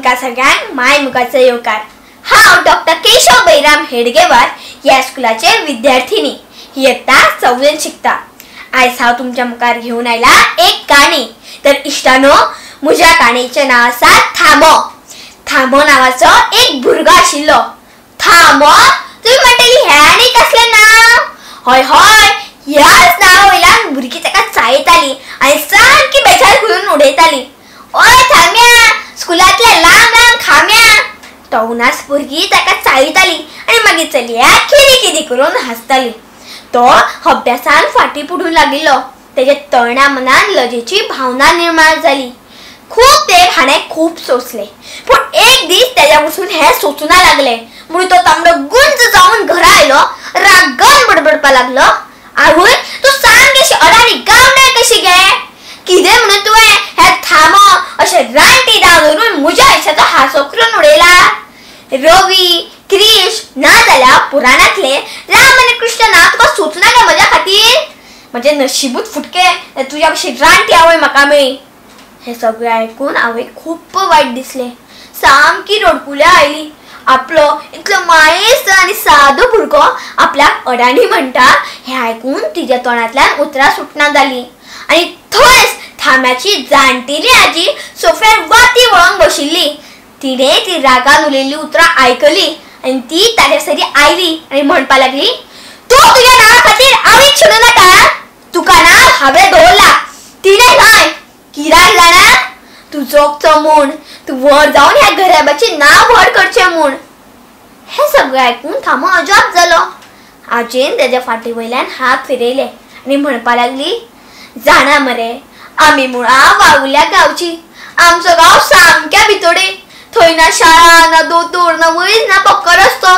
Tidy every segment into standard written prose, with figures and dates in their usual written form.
तुमका सगळ्यांक माय मुखाचो येवकार। हांव डॉक्टर केशव बैराम हेडगेवार या स्कुलाचे विद्यार्थिनी इयत्ता 4 शिकता। आज हांव तुमच्या मुखार घेऊन आयला एक काणी। तर इश्टानो, म्हज्या काणयेचें नांव आसा थामो। थामो नावाचो एक भुरगो आशिल्लो। थामो, तुमी म्हणटली हें आनी कसलें नांव? हय हय, ह्याच नांवा वयल्यान भुरगीं ताका चाळयतालीं आनी सारकी बेजार करून उडयतालीं। ओय थाम्या, स्कुलांतले लांब लांब खाम्या। टोवनास भुरगीं ताका चाळयतालीं आनी मागीर चलयाक खिदी खिदी करून हांसतालीं। तो अभ्यासान फाटीं पडूंक लागिल्लो। तेजे तळण्या मनान लजेची भावना निर्माण जाली। खूब तेंप हाणें खूब सोंसलें, पूण एक दीस तेज्या पसून हें सोंसुना लागलें। म्हणून तो तांबडो गुंज जावन घरा आयलो, रागान बडबडपाक लागलो। आवय, तूं सामकी अशी अडाणी गावंडळ कशी गे? कितें म्हणून तुवें हें थामो अशें रानटी दाव धरून म्हज्या आयुश्याचो हांसो करून उडयला? रवी, क्रिश नाजाल्यार पुराणांतले राम आनी कृष्ण नांव तुका सोंसना गे म्हज्या खातीर? म्हजें नशिबूच फुटकें तुज्या भशेन रानटी आवय म्हाका मेळ्ळी। हें सगळें आयकून आवयक खूब वायट दिसलें। सामकी रडकुल्या आयली। आपलो इतलो मायेस्त आनी सादो भुरगो आपल्याक अडाणी म्हणटा हें आयकून तिच्या तोंडांतल्यान उतरां सुटना जालीं। आनी थंयच थाम्याची जाणटेली आजी सोफ्यार वाती वळोवन बशिल्ली। तिणें ती रागान उलयल्लीं उतरां आयकली आनी ती ताच्या सरी आयली आनी म्हणपाक लागली, तूं तुज्या नांवा खातीर आवयक सोडूं नाका। तुका नांव हांवें दवरला, तिणें न्हय। कित्याक जाणा? तूं जोगचो म्हूण, तूं व्हड जावन ह्या घराब्याचें नांव व्हड करचें म्हूण। हें सगळें आयकून थामो अजाप जालो। आजयेन तेज्या फाटी वयल्यान हात फिरयले आनी म्हणपाक लागली, जाणा मरे, आमी मुळां वावुल्या गांवची। आमचो गांव सामक्या भितोडे। थंय ना शाळा, ना दोतोर, ना वैज, ना पक्को रस्तो।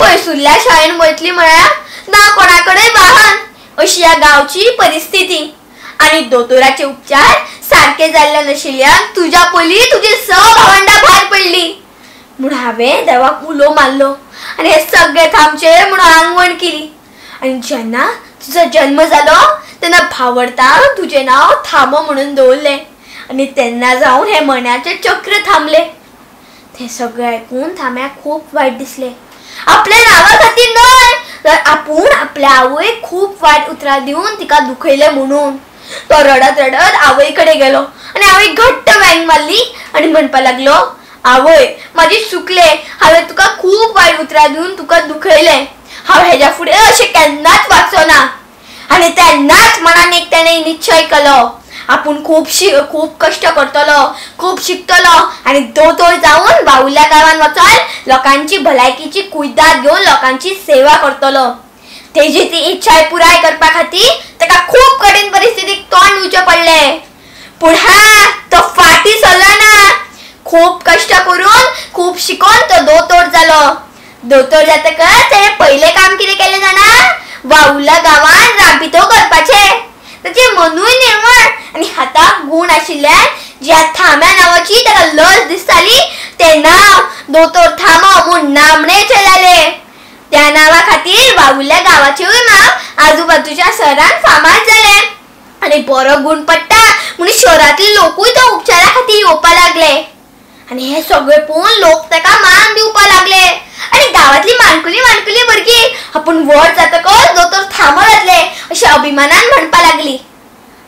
पयसुल्ल्या शाळेन वयतली म्हळ्यार ना कोणा कडेन वाहन। अशी ह्या गांवची परिस्थिती। आनी दोतोराचे उपचार सारके जाल्ले नाशिल्ल्यान तुज्या पयलीं तुजी 6 भावंडां भायर पडलीं। म्हूण हांवें देवाक उलो मारलो आनी हें सगळें थांबचें म्हूण आंगवण केली। आनी जेन्ना तुजो जल्म जालो तेन्ना भावडतान तुजें नांव थामो म्हणून दवरलें आनी तेन्ना जावन हें मरणाचें चक्र थांबलें। हें सगळें आयकून थाम्याक खूब वायट दिसलें। आपल्या नांवा खातीर न्हय, तर आपूण आपल्या आवयक खूब वायट उतरां दिवन तिका दुखयलें म्हणून। तो रडत रडत आवय कडेन गेलो आनी आवयक घट्ट वेंग मारली आनी म्हणपाक लागलो, आवय, म्हाजी चुकलें। हांवें तुका खूब वायट उतरां दिवन तुका दुखयलें। हांव हेज्या फुडें अशें केन्नाच वागचो ना। आनी तेन्नाच मनान एक तेणें निश्चय केलो, आपूण खूब कश्ट करतलो, खूब शिकतलो आनी दोतोर जावन बावुल्या गांवांत वचून लोकांची भलायकीची कुयदाद घेवन लोकांची सेवा करतलो। तेजी ती इच्छा पुराय करपा खातीर ताका खूब कठीण परिस्थितीक तोंड दिवचें पडलें। पूण तो फाटीं सरलो ना। खूब कश्ट करून, खूब शिकून तो दोतोर जालो। दोतोर जातकच ताणें पयलें काम कितें केलें जाणा? वावुल्या गांवांत राबितो करपाचें। ताचें मनूय निर्मळ आनी हाताक गूण आशिल्ल्यान ज्या थाम्या नांवाची ताका लज दिसताली तें नांव दोतोर थामो म्हूण नामनेचें जालें। त्या नांवा खातीर वावुल्या गांवाचेंय नांव आजूबाजूच्या शहरांत फामाद जालें आनी बरो गूण पडटा म्हूण शहरांतले लोकूय तो उपचारा खातीर येवपाक लागले। आनी हें सगळें पळोवन लोक ताका मान दिवपाक लागले आनी गांवांतली माणकुली भुरगीं आपूण व्हड जातकच दोतोर थामो जातले अशें अभिमानान म्हणपाक लागली।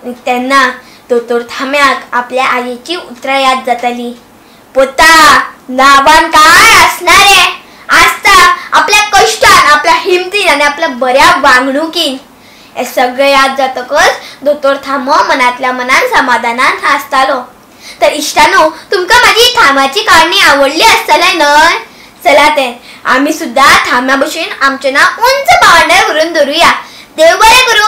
आनी तेन्ना दोतोर थाम्याक आपल्या आईची उतरां याद जाताली। पोता, नांवान काय आसना रे, आसता आपल्या कश्टान, आपल्या हिमतीन आनी आपल्या बऱ्या वागणुकीन। हें सगळें याद जातकच दोतोर थामो मनांतल्या मनान समाधानान हांसतालो। तर इश्टानो, तुमकां म्हाजी थाम्याची काणी आवडली आसतलें न्हय? चला तर आमी सुद्दां थाम्या भशेन आमचें नांव उंच पांवड्यार व्हरून धरुया। देव बरें करूं।